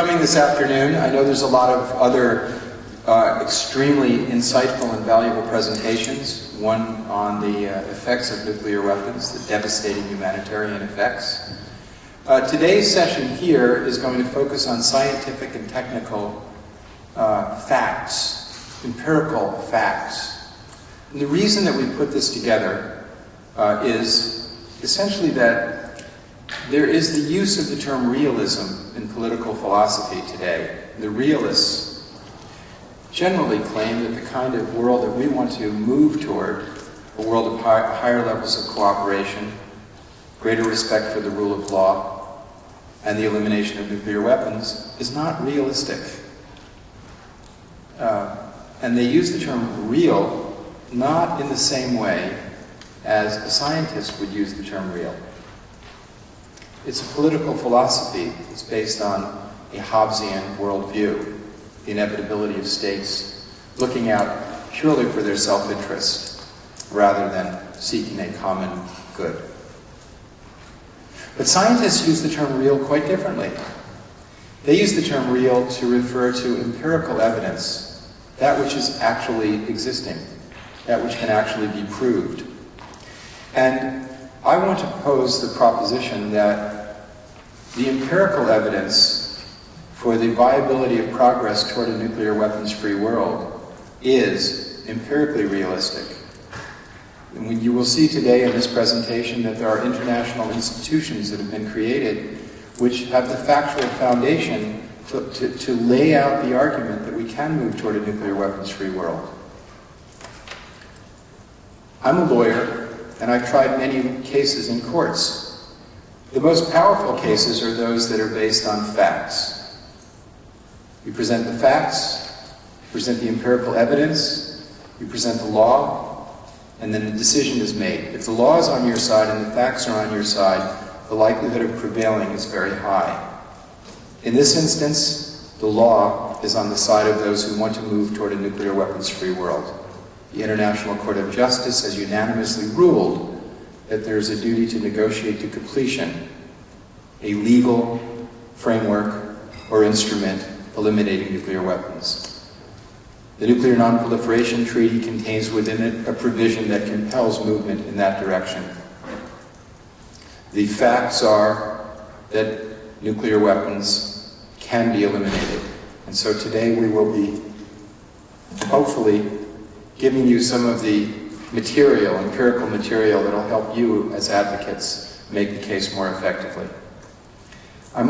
coming this afternoon. I know there's a lot of other extremely insightful and valuable presentations. One on the effects of nuclear weapons, the devastating humanitarian effects. Today's session here is going to focus on scientific and technical facts, empirical facts. And the reason that we put this together is essentially that there is the use of the term realism in political philosophy today. The realists generally claim that the kind of world that we want to move toward, a world of higher levels of cooperation, greater respect for the rule of law, and the elimination of nuclear weapons, is not realistic. And they use the term real not in the same way as a scientist would use the term real. It's a political philosophy that's based on a Hobbesian worldview, the inevitability of states looking out purely for their self-interest rather than seeking a common good. But scientists use the term real quite differently. They use the term real to refer to empirical evidence, that which is actually existing, that which can actually be proved. And I want to pose the proposition that the empirical evidence for the viability of progress toward a nuclear weapons-free world is empirically realistic. And you will see today in this presentation that there are international institutions that have been created which have the factual foundation to lay out the argument that we can move toward a nuclear weapons-free world. I'm a lawyer, and I've tried many cases in courts. The most powerful cases are those that are based on facts. We present the facts, we present the empirical evidence, we present the law, and then the decision is made. If the law is on your side and the facts are on your side, the likelihood of prevailing is very high. In this instance, the law is on the side of those who want to move toward a nuclear weapons-free world. The International Court of Justice has unanimously ruled that there is a duty to negotiate to completion a legal framework or instrument eliminating nuclear weapons. The Nuclear Non-Proliferation Treaty contains within it a provision that compels movement in that direction. The facts are that nuclear weapons can be eliminated. And so today we will be, hopefully, giving you some of the material, empirical material, that will help you as advocates make the case more effectively. I'm